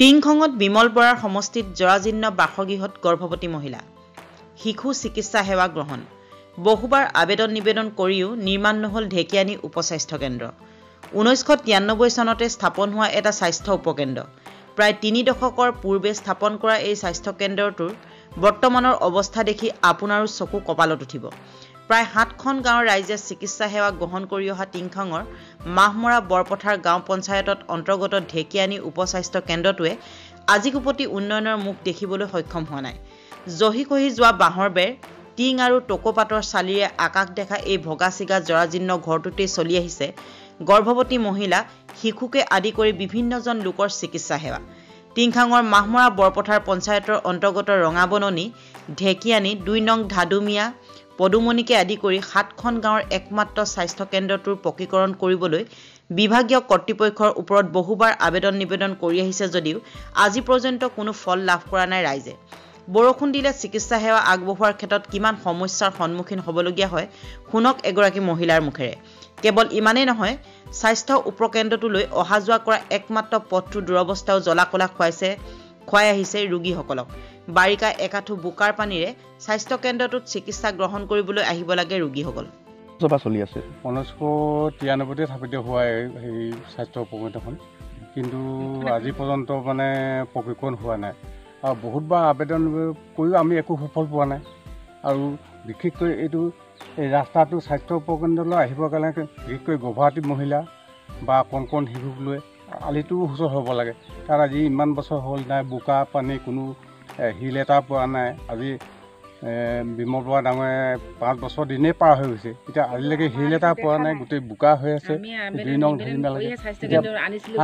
টিংখঙত বিমল বৰাৰ সমষ্টিত জৰাজীৰ্ণ বাসগৃহত গৰ্ভৱতী মহিলা শিশু চিকিৎসা সেৱা গ্ৰহণ বহুবাৰ আবেদন নিবেদন কৰিও নিৰ্মাণ নহল ঢেকিয়ানী উপস্বাস্থ্য কেন্দ্ৰ 1993 চনতে স্থাপন হোৱা এটা স্বাস্থ্য উপকেন্দ্ৰ প্ৰায় 3 দশকৰ পূৰ্বে স্থাপন কৰা এই স্বাস্থ্য কেন্দ্ৰটোৰ বৰ্তমানৰ অৱস্থা দেখি আপোনাৰো চকু কপালত উঠিব প্ৰায় 7খন গাঁৱৰ ৰাইজে চিকিৎসা সেৱা গ্ৰহণ কৰি অহা টিংখঙৰ মাহমৰা বৰপথাৰ গাঁও পঞ্চায়তত অন্তৰ্গত ঢেকিয়ানী উপস্বাস্থ্য কেন্দ্ৰটোৱে আজিকোপতি উন্নয়নৰ মুখ দেখিবলৈ সক্ষম হোৱা নাই জহি কহি যোৱা বাঁহৰ বেৰ টিং আৰু টকোপাতৰ চালিৰে আকাশ দেখা এই ভগাচিগা জৰাজীৰ্ণ ঘৰটোতে চলি আহিছে গৰ্ভৱতী মহিলা শিশুকে আদি কৰি বিভিন্নজন লোকৰ চিকিৎসা সেৱা টিংখঙৰ মাহমৰা বৰপথাৰ পঞ্চায়তৰ অন্তৰ্গত ৰঙাবননী ঢেকিয়ানী 2 নং ধাদুমিয়া পদুমণিকে আদি কৰি 7খন গাঁৱৰ একমাত্ৰ স্বাস্থ্য কেন্দ্ৰটোৰ পকীকৰণ কৰিবলৈ বিভাগীয় কৰ্তৃপক্ষৰ ওপৰত বহুবাৰ আবেদন নিবেদন কৰি আহিছে যদিও আজি পৰ্যন্ত কোনো ফল লাভ কৰা নাই ৰাইজে বৰষুণ দিলে চিকিৎসা সেৱা আগবঢ়োৱাৰ ক্ষেত্ৰত কিমান সমস্যাৰ সন্মুখীন হ'বলগীয়া হয় শুনক এগৰাকী মহিলাৰ মুখেৰে কেৱল ইমানেই নহয় স্বাস্থ্য উপকেন্দ্ৰটোলৈ অহা যোৱা কৰা একমাত্ৰ পথটো দুৰৱস্থাও জলাকলা খুৱাই আহিছে ৰোগীসকলক বাৰিকা একাঠু বোকাৰ পানীৰে স্বাস্থ্য কেন্দ্ৰটোত চিকিৎসা গ্ৰহণ কৰিবলৈ আহিব লাগে ৰোগীসকল সভা চলি আছে 1993 স্থাপিত হোৱা এই স্বাস্থ্য উপকেন্দ্ৰখন কিন্তু আজি পৰ্যন্ত মানে প্ৰশিক্ষণ হোৱা নাই আৰু বহুতবাৰ আবেদন কৰিও আমি একো সফল পোৱা নাই আৰু বিশেষকৈ এইটো এই ৰাস্তাটো স্বাস্থ্য উপকেন্দ্ৰলৈ আহিবৰ কাৰণে বিশেষকৈ গৰ্ভৱতী মহিলা বা কণ শিশুক লৈ আলিটো সুচল হ'ব লাগে তাৰ আজি ইমান বছৰ হ'ল নাই বোকা পানী কোনো হিল এটা পোৱা নাই আজি বিমল বৰা ডাঙৰে 5 বছৰ দিনেই পাৰ হৈ গৈছে এতিয়া আজিলৈকে হিল এটা পোৱা নাই গোটেই বোকা হৈ আছে 2 নং ধৰিমালৈকে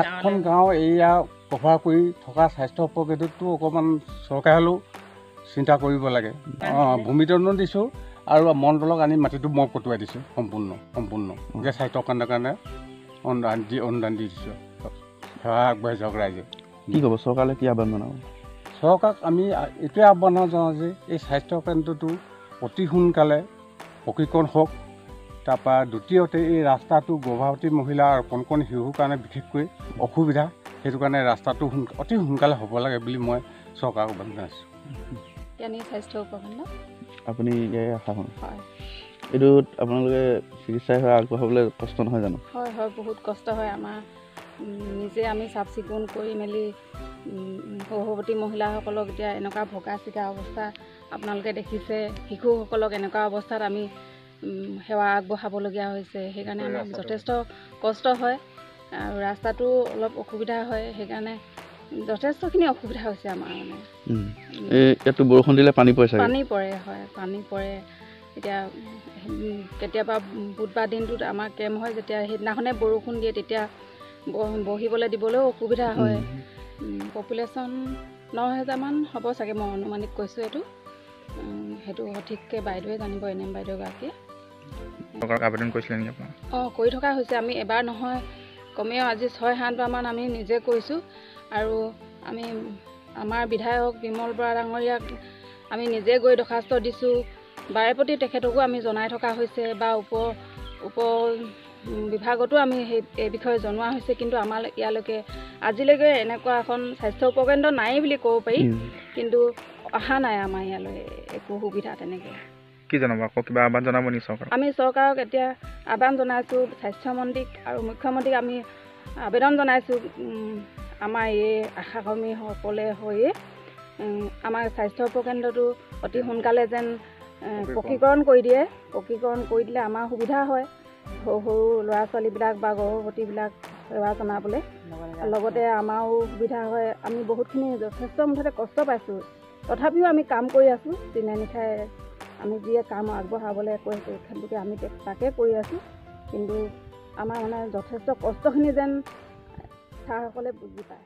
7খন গাঁও এয়া কভাৰ কৰি থকা স্বাস্থ্য উপকেন্দ্ৰটো অকণমান চৰকাৰে হ'লেও চিন্তা কৰিব লাগে ভূমিদণ্ড দিছোঁ আৰু মণ্ডলক আনি মাটিটো মই কটোৱাই দিছোঁ সম্পূৰ্ণ যে স্বাস্থ্য কেন্দ্ৰৰ কাৰণে অনুদান দি দিছোঁ সেৱা আগবাঢ়ি যাওক ৰাইজে কি ক'ব চৰকাৰলৈ কি আহ্বান জনাব চৰকাৰক আমি এইটোৱে আহ্বান জনাওঁ যে এই স্বাস্থ্য কেন্দ্ৰটো অতি সোনকালে প্ৰশিক্ষণ হওক তাৰপৰা দ্বিতীয়তে এই ৰাস্তাটো গৰ্ভৱতী মহিলা আৰু কণ শিশুৰ কাৰণে বিশেষকৈ অসুবিধা সেইটো কাৰণে ৰাস্তাটো অতি সোনকালে হ'ব লাগে বুলি মই চৰকাৰক আহ্বান জনাইছোঁ স্বাস্থ্য উপকেন্দ্ৰ আপুনি ইয়াৰে আশা হয় এইটোত আপোনালোকে চিকিৎসা সেৱা আগবঢ়াবলৈ কষ্ট নহয় জানো হয় বহুত কষ্ট হয় আমাৰ নিজে আমি চাফ চিকুণ কৰি মেলি গৰ্ভৱতী মহিলাসকলক এতিয়া এনেকুৱা ভগা চিগা অৱস্থা আপোনালোকে দেখিছে শিশুসকলক এনেকুৱা অৱস্থাত আমি সেৱা আগবঢ়াবলগীয়া হৈছে সেইকাৰণে আমাৰ যথেষ্ট কষ্ট হয় আৰু ৰাস্তাটো অলপ অসুবিধা হয় সেইকাৰণে যথেষ্টখিনি অসুবিধা হৈছে আমাৰ মানে ইয়াতো বৰষুণ দিলে পানী পৰে এতিয়া কেতিয়াবা বুধবাৰ দিনটোত আমাৰ কেম্প হয় যেতিয়া সেইদিনাখনে বৰষুণ দিয়ে তেতিয়া বহিবলৈ দিবলৈও অসুবিধা হয় পপুলেশ্যন 9,000 মান হ'ব চাগে মই অনুমানিক কৈছোঁ সেইটো সঠিককৈ বাইদেৱে জানিব NM বাইদেউগৰাকীয়ে আবেদন কৰিছিলে নেকি আপোনাৰ কৰি থকা হৈছে আমি এবাৰ নহয় কমেও আজি 6-7 বাৰমান আমি নিজে কৰিছোঁ আৰু আমি আমাৰ বিধায়ক বিমল বৰা ডাঙৰীয়াক আমি নিজে গৈ দৰখাস্ত দিছোঁ বাৰে প্ৰতি তেখেতকো আমি জনাই থকা হৈছে বা উপ বিভাগতো আমি এই বিষয়ে জনোৱা হৈছে কিন্তু আমাৰ ইয়ালৈকে আজিলৈকে এনেকুৱা এখন স্বাস্থ্য উপকেন্দ্ৰ নাই বুলি ক'ব পাৰি কিন্তু অহা নাই আমাৰ ইয়ালৈ একো সুবিধা তেনেকৈ কি জনাব আকৌ কিবা আহ্বান জনাব নি চৰকাৰক আমি চৰকাৰক এতিয়া আহ্বান জনাইছোঁ স্বাস্থ্যমন্ত্ৰীক আৰু মুখ্যমন্ত্ৰীক আমি আবেদন জনাইছোঁ আমাৰ এই আশাকৰ্মীসকলে হৈয়ে আমাৰ স্বাস্থ্য উপকেন্দ্ৰটো অতি সোনকালে যেন পকীকৰণ কৰি দিলে আমাৰ সুবিধা হয় সৰু ল'ৰা ছোৱালীবিলাক বা গৰ্ভৱতীবিলাক সেৱা জনাবলৈ লগতে আমাৰো সুবিধা হয় আমি বহুতখিনি যথেষ্ট মুঠতে কষ্ট পাইছোঁ তথাপিও আমি কাম কৰি আছোঁ দিনে নিশাই আমি যিয়ে কাম আগবঢ়াবলৈ কৈছোঁ তেখেতলোকে আমি তাকে কৰি আছোঁ কিন্তু আমাৰ মানে যথেষ্ট কষ্টখিনি যেন ছাৰসকলে বুজি পায়